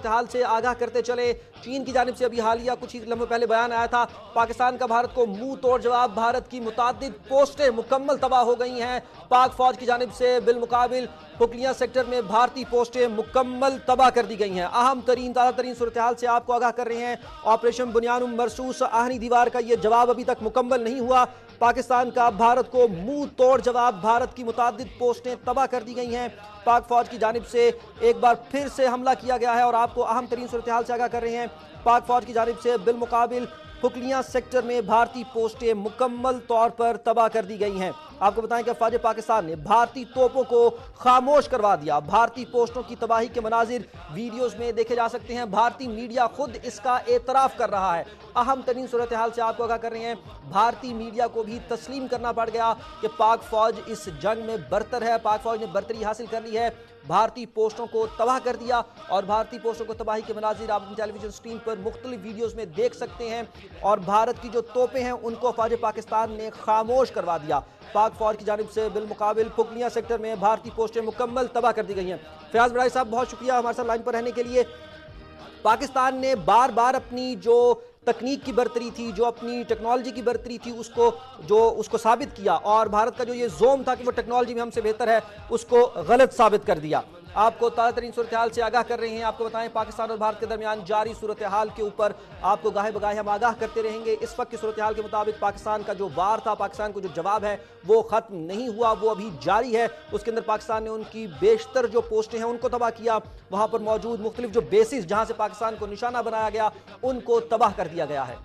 हाल से आगाह करते चले। चीन की जानिब से अभी हालिया कुछ ही लम्हों पहले बयान आया था, पाकिस्तान का भारत को मुंह तोड़ जवाब, भारत की मुतादिद पोस्टें मुकम्मल तबाह हो गई हैं। पाक फौज की जानिब से बिलमुकाबिल पुकलिया सेक्टर में भारतीय पोस्टें मुकम्मल तबाह कर दी गई हैं। अहम तरीन ताज़ा तरीन सूरत हाल से आपको आगाह कर रहे हैं। ऑपरेशन बुनियानुम मरसूस आहनी दीवार का ये जवाब अभी तक मुकम्मल नहीं हुआ। पाकिस्तान का भारत को मुंह तोड़ जवाब, भारत की मुतादिद पोस्टें तबाह कर दी गई हैं। पाक फौज की जानिब से एक बार फिर से हमला किया गया है और आपको अहम तरीन सूरत हाल से आगाह कर रहे हैं। पाक फौज की जानिब से बिलमुकाबिल पुकलियां सेक्टर में भारतीय पोस्टें मुकम्मल तौर पर तबाह कर दी गई हैं। आपको बताएं कि अफवाज पाकिस्तान ने भारतीय तोपों को खामोश करवा दिया। भारतीय पोस्टों की तबाही के मनाजिर वीडियोस में देखे जा सकते हैं। भारतीय मीडिया खुद इसका एतराफ़ कर रहा है। अहम तरीन सूरत हाल से आपको आगाह कर रहे हैं। भारतीय मीडिया को भी तस्लीम करना पड़ गया कि पाक फौज इस जंग में बरतर है, पाक फौज ने बरतरी हासिल कर ली है। भारतीय पोस्टों को तबाह कर दिया और भारतीय पोस्टों को तबाही के मनाजिर आप अपनी टेलीविजन स्क्रीन पर मुख्तलिफ वीडियोस में देख सकते हैं। और भारत की जो तोपें हैं उनको फौज पाकिस्तान ने खामोश करवा दिया। पाक फौज की जानिब से बिलमुकाबिल पुकलिया सेक्टर में भारतीय पोस्टें मुकम्मल तबाह कर दी गई हैं। फयाज बड़ाई साहब, बहुत शुक्रिया हमारे साथ लाइन पर रहने के लिए। पाकिस्तान ने बार बार अपनी जो तकनीक की बरतरी थी, जो अपनी टेक्नोलॉजी की बरतरी थी, उसको साबित किया और भारत का जो ये जोम था कि वो टेक्नोलॉजी में हमसे बेहतर है, उसको गलत साबित कर दिया। आपको ताज़ा तरीन सूरत हाल से आगाह कर रहे हैं। आपको बताएं, पाकिस्तान और भारत के दरमियान जारी सूरत हाल के ऊपर आपको गाहे बगाहे हम आगाह करते रहेंगे। इस वक्त की सूरत हाल के मुताबिक पाकिस्तान का जो वार था, पाकिस्तान को जो जवाब है वो ख़त्म नहीं हुआ, वो अभी जारी है। उसके अंदर पाकिस्तान ने उनकी बेशतर जो पोस्टें हैं उनको तबाह किया। वहाँ पर मौजूद मुख्तलिफ जो बेसिस जहाँ से पाकिस्तान को निशाना बनाया गया उनको तबाह कर दिया गया है।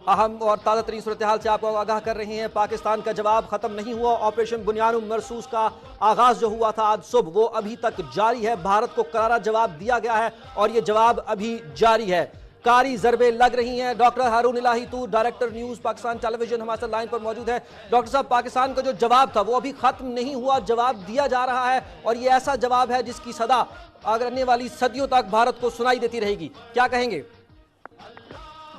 अहम और ताज़ा तरीन सूरत हाल से आपको आगाह कर रहे हैं। पाकिस्तान का जवाब ख़त्म नहीं हुआ। ऑपरेशन बुनियानुम मरसूस का आगाज़ जो हुआ था आज सुबह, वो अभी तक जारी है। भारत को करारा जवाब दिया गया है और ये जवाब अभी जारी है। कारी ज़रबे लग रही हैं। डॉक्टर हारून इलाही तूर, डायरेक्टर न्यूज़ पाकिस्तान टेलीविजन, हमारे साथ लाइन पर मौजूद है। डॉक्टर साहब, पाकिस्तान का जो जवाब था वो अभी ख़त्म नहीं हुआ, जवाब दिया जा रहा है और ये ऐसा जवाब है जिसकी सदा अगर आने वाली सदियों तक भारत को सुनाई देती रहेगी। क्या कहेंगे?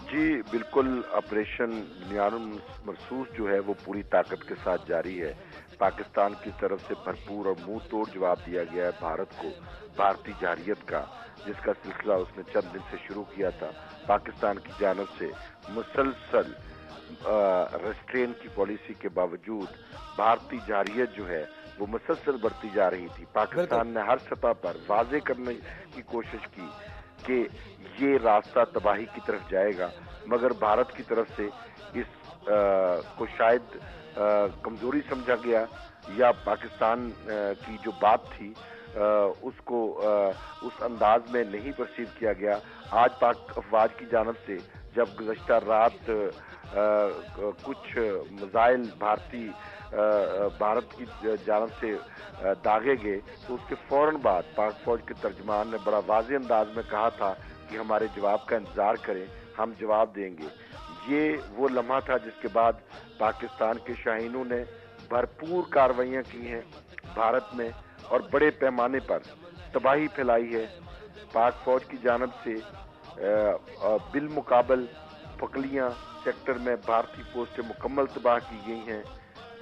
जी बिल्कुल, ऑपरेशन बुनियानुम मरसूस जो है वो पूरी ताकत के साथ जारी है। पाकिस्तान की तरफ से भरपूर और मुंह तोड़ जवाब दिया गया है भारत को, भारतीय जारियत का, जिसका सिलसिला उसने चंद दिन से शुरू किया था। पाकिस्तान की जानब से मुसलसल रेस्ट्रेन की पॉलिसी के बावजूद भारतीय जारियत जो है वो मुसलसल बढ़ती जा रही थी। पाकिस्तान ने हर सतह पर वाजे करने की कोशिश की कि ये रास्ता तबाही की तरफ जाएगा, मगर भारत की तरफ से इस को शायद कमजोरी समझा गया या पाकिस्तान की जो बात थी उसको उस अंदाज में नहीं परसीव किया गया। आज पाक अफवाज की जानब से जब गुज़श्ता रात कुछ मिसाइल भारत की जानब से दागे गए तो उसके फौरन बाद पाक फौज के तर्जमान ने बड़ा वाज़ेह अंदाज में कहा था कि हमारे जवाब का इंतज़ार करें, हम जवाब देंगे। ये वो लम्हा था जिसके बाद पाकिस्तान के शाहीनों ने भरपूर कार्रवाइयाँ की हैं भारत में और बड़े पैमाने पर तबाही फैलाई है। पाक फौज की जानब से बिलमुकाबल पकलियाँ सेक्टर में भारतीय पोस्टें मुकम्मल तबाह की गई हैं।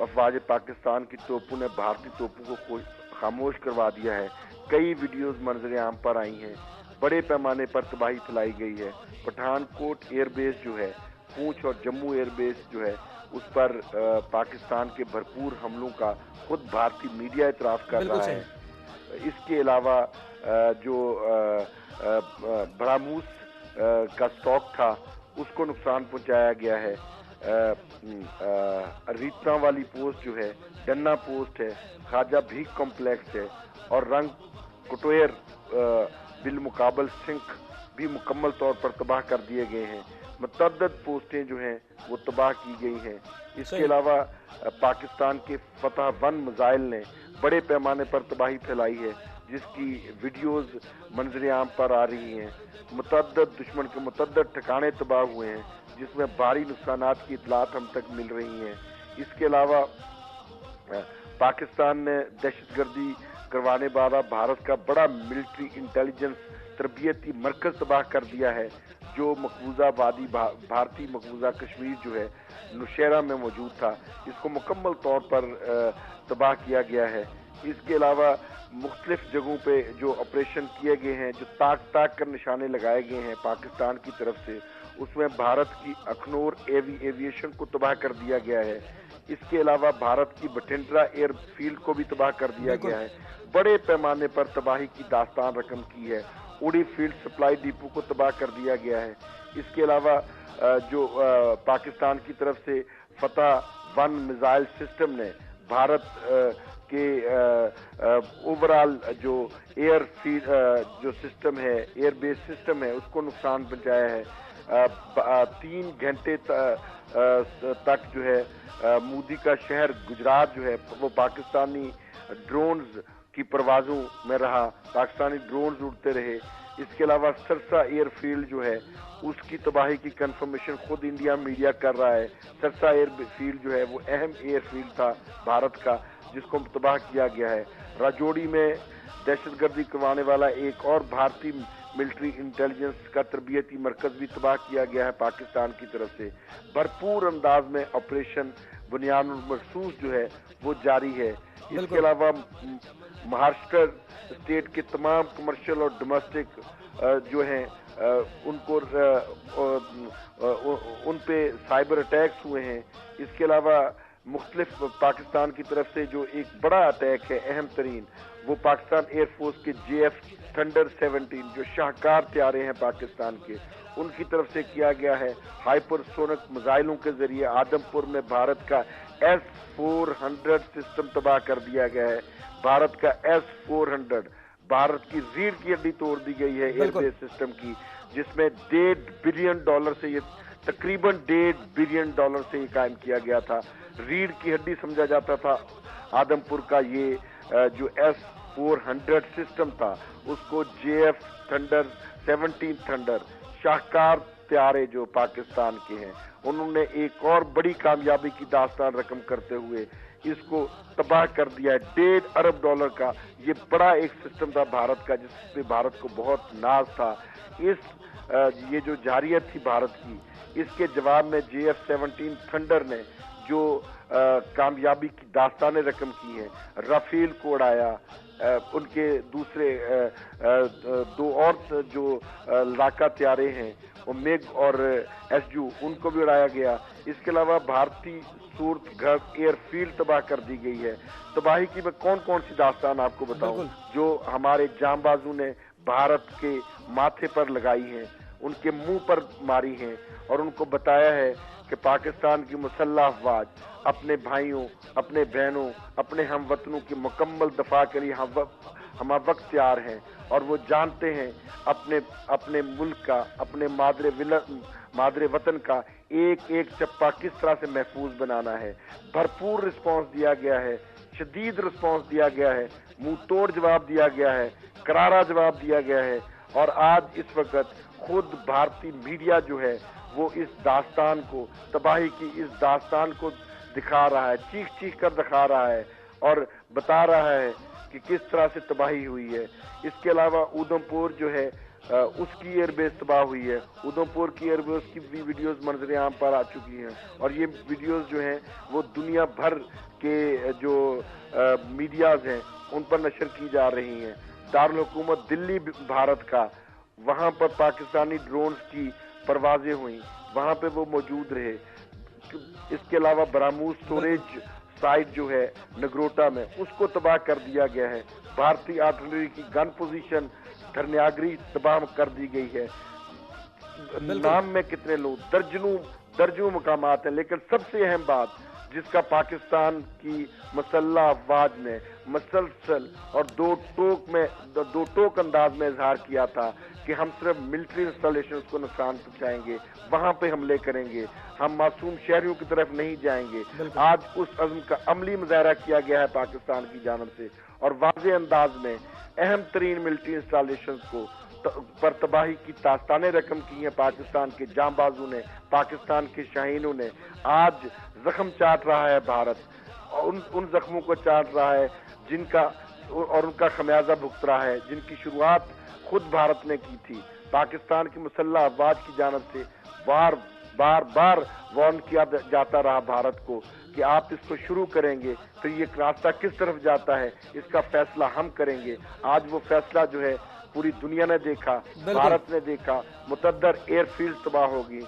अफवाज पाकिस्तान की तोपों ने भारतीय तोपों को खामोश करवा दिया है। कई वीडियोस मंजर आम पर आई हैं, बड़े पैमाने पर तबाही फैलाई गई है। पठानकोट एयरबेस जो है, पूंछ और जम्मू एयरबेस जो है, उस पर पाकिस्तान के भरपूर हमलों का खुद भारतीय मीडिया इतराफ़ कर रहा है। इसके अलावा जो ब्राह्मूस का स्टॉक था उसको नुकसान पहुंचाया गया है। रीता वाली पोस्ट जो है, डन्ना पोस्ट है, ख्वाजा भीख कॉम्प्लेक्स है और रंग कटोयर बिलमुकाबल सिंक भी मुकम्मल तौर पर तबाह कर दिए गए हैं। मुतअद्दिद पोस्टें जो हैं वो तबाह की गई हैं। इसके अलावा पाकिस्तान के फतह 1 मिसाइल ने बड़े पैमाने पर तबाही फैलाई है, जिसकी वीडियोस मंजर आम पर आ रही हैं। मुतअद्दिद दुश्मन के मुतअद्दिद ठिकाने तबाह हुए हैं, जिसमें भारी नुकसानात की इतलात हम तक मिल रही हैं। इसके अलावा पाकिस्तान ने दहशतगर्दी करवाने वाला भारत का बड़ा मिलिट्री इंटेलिजेंस तरबियती मरकज तबाह कर दिया है, जो मकबूजा वादी भारतीय मकबूजा कश्मीर जो है नौशेरा में मौजूद था। इसको मुकम्मल तौर पर तबाह किया गया है। اس کے علاوہ مختلف جگہوں پہ جو آپریشن کیے گئے ہیں، جو تاک کر نشانے لگائے گئے ہیں پاکستان کی طرف سے، اس میں بھارت کی اخنور ایویشن کو تباہ کر دیا گیا ہے۔ اس کے علاوہ بھارت کی بٹھنڈرا ایئر فیلڈ کو بھی تباہ کر دیا گیا ہے۔ بڑے پیمانے پر تباہی کی داستان رقم کی ہے۔ اڑی فیلڈ سپلائی ڈپو کو تباہ کر دیا گیا ہے۔ اس کے علاوہ جو پاکستان کی طرف سے فتح 1 میزائل سسٹم نے بھارت کے اوورال جو ایئر فیلڈ جو سسٹم ہے، ایئر بیس سسٹم ہے، اس کو نقصان پہنچایا ہے۔ 3 گھنٹے تک جو ہے مودی کا شہر گجرات جو ہے وہ پاکستانی ڈرونز کی پروازوں میں رہا، پاکستانی ڈرونز اڑتے رہے۔ اس کے علاوہ سرسا ایئر فیلڈ جو ہے اس کی تباہی کی کنفرمیشن خود انڈیا میڈیا کر رہا ہے۔ سرسا ایئر فیلڈ جو ہے وہ اہم ایئر فیلڈ تھا بھارت کا، جس کو تباہ کیا گیا ہے۔ راجوڑی میں دہشت گردی کروانے والا ایک اور بھارتی ملٹری انٹیلیجنس کا تربیتی مرکز بھی تباہ کیا گیا ہے پاکستان کی طرف سے۔ بھرپور انداز میں آپریشن بنیاد مرصوص جو ہے وہ جاری ہے۔ اس کے علاوہ مہاراشٹر اسٹیٹ کے تمام کمرشل اور ڈومیسٹک جو ہیں ان پہ سائبر اٹیکس ہوئے ہیں۔ اس کے علاوہ مختلف پاکستان کی طرف سے جو ایک بڑا اٹیک ہے اہم ترین، وہ پاکستان ایئر فورس کے JF تھنڈر 17 جو شاہکار طیارے ہیں پاکستان کے، ان کی طرف سے کیا گیا ہے۔ ہائپر سونک میزائلوں کے ذریعے آدم پور میں بھارت کا S-400 سسٹم تباہ کر دیا گیا ہے۔ بھارت کا S-400 بھارت کی ریڑھ کی ہڈی توڑ دی گئی ہے ایئر بیس سسٹم کی، جس میں $1.5 بلین سے یہ تقریباً $1.5 بلین سے یہ قائم کیا گیا تھا۔ ریڑھ کی ہڈی سمجھا جاتا تھا آدم پور کا یہ جو S-400 سسٹم تھا، اس کو JF تھنڈر 17 تھنڈر شاہکار طیارے جو پاکستان کے ہیں، انہوں نے ایک اور بڑی کامیابی کی داستان رقم کرتے ہوئے اس کو تباہ کر دیا ہے۔ $1.5 ارب کا یہ بڑا ایک سسٹم تھا بھارت کا، جس پہ بھارت کو بہت ناز تھا۔ یہ جو جارحیت تھی بھارت کی، اس کے جواب میں JF 17 تھنڈر نے جو کامیابی کی داستانیں رقم کی ہیں، رافیل کو اڑایا، ان کے دوسرے 2 اور جو لڑاکا طیارے ہیں وہ میگ اور SU، ان کو بھی اڑایا گیا۔ اس کے علاوہ بھارتی سورت گھر ایئر فیلڈ تباہ کر دی گئی ہے۔ تباہی کی میں کون سی داستان آپ کو بتاؤں جو ہمارے جانبازوں نے بھارت کے ماتھے پر لگائی ہیں، ان کے منہ پر ماری ہیں، اور ان کو بتایا ہے کہ پاکستان کی مسلح افواج اپنے بھائیوں، اپنے بہنوں، اپنے ہم وطنوں کی مکمل دفاع کے لیے ہم وقت تیار ہیں، اور وہ جانتے ہیں اپنے ملک کا، اپنے مادر وطن کا ایک چپا کس طرح سے محفوظ بنانا ہے۔ بھرپور رسپانس دیا گیا ہے، شدید رسپانس دیا گیا ہے، منہ توڑ جواب دیا گیا ہے، کرارا جواب دیا گیا ہے، اور آج اس وقت خود بھارتی میڈیا جو ہے وہ اس داستان کو، تباہی کی اس داستان کو دکھا رہا ہے، چیخ کر دکھا رہا ہے اور بتا رہا ہے کہ کس طرح سے تباہی ہوئی ہے۔ اس کے علاوہ اودھم پور جو ہے اس کی ایئر بیس تباہ ہوئی ہے۔ اودھم پور کی ایئر بیس کی بھی ویڈیوز منظر عام پر آ چکی ہیں، اور یہ ویڈیوز جو ہیں وہ دنیا بھر کے جو میڈیاز ہیں ان پر نشر کی جا رہی ہیں۔ دارالحکومت دلی بھارت کا، وہاں پر پاکستانی ڈرونز کی پروازیں ہوئیں، وہاں پہ وہ موجود رہے۔ اس کے علاوہ براموس سٹوریج سائٹ جو ہے نگروٹا میں، اس کو تباہ کر دیا گیا ہے۔ بھارتی آرٹلری کی گن پوزیشن دھرنیاگری تباہ کر دی گئی ہے۔ نام میں کتنے لوگ، درجنوں مقامات ہیں، لیکن سب سے اہم بات جس کا پاکستان کی مسلح افواج نے مسلسل اور دو ٹوک انداز میں اظہار کیا تھا کہ ہم صرف ملٹری انسٹالیشنز کو نقصان پہنچائیں گے، وہاں پہ حملے کریں گے، ہم معصوم شہریوں کی طرف نہیں جائیں گے۔ آج اس عزم کا عملی مظاہرہ کیا گیا ہے پاکستان کی جانب سے، اور واضح انداز میں اہم ترین ملٹری انسٹالیشنز کو پر تباہی کی داستانیں رقم کی ہیں پاکستان کے جانبازوں نے، پاکستان کے شاہینوں نے۔ آج زخم چاٹ رہا ہے بھارت، ان زخموں کو چاٹ رہا ہے جن کا خمیازہ بھگت رہا ہے، جن کی شروعات خود بھارت نے کی تھی۔ پاکستان کی مسلح افواج کی جانب سے بار بار وارن کیا جاتا رہا بھارت کو کہ آپ اس کو شروع کریں گے تو یہ راستہ کس طرف جاتا ہے، اس کا فیصلہ ہم کریں گے۔ آج وہ فیصلہ جو ہے پوری دنیا نے دیکھا، بھارت نے دیکھا، متعدد ایئر فیلڈ تباہ ہوگی،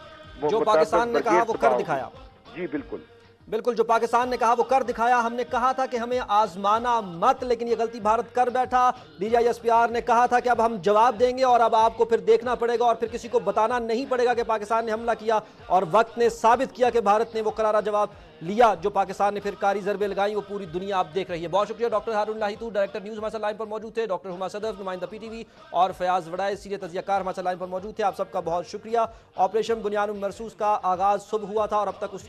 جو پاکستان نے کہا وہ کر دکھایا۔ جی بالکل بالکل، جو پاکستان نے کہا وہ کر دکھایا۔ ہم نے کہا تھا کہ ہمیں آزمانا مت، لیکن یہ غلطی بھارت کر بیٹھا۔ DGI-SPR نے کہا تھا کہ اب ہم جواب دیں گے اور اب آپ کو پھر دیکھنا پڑے گا اور پھر کسی کو بتانا نہیں پڑے گا کہ پاکستان نے حملہ کیا، اور وقت نے ثابت کیا کہ بھارت نے وہ کرارا جواب لیا۔ جو پاکستان نے پھر کاری ضربیں لگائیں وہ پوری دنیا اب دیکھ رہی ہے۔ بہت شکریہ ڈاکٹر ہارون لاہیتو، ڈائریکٹر نیوز ہمارے ساتھ لائن پر موجود تھے، ڈاکٹر ہما صدف، نمائندہ PTV، اور فیاض وڑائے، سینئر تجزیہ کار ہمارے ساتھ لائن پر موجود تھے۔ آپ سب کا بہت شکریہ۔ آپریشن بنیاد مرصوص کا آغاز صبح ہوا تھا اور اب تک اس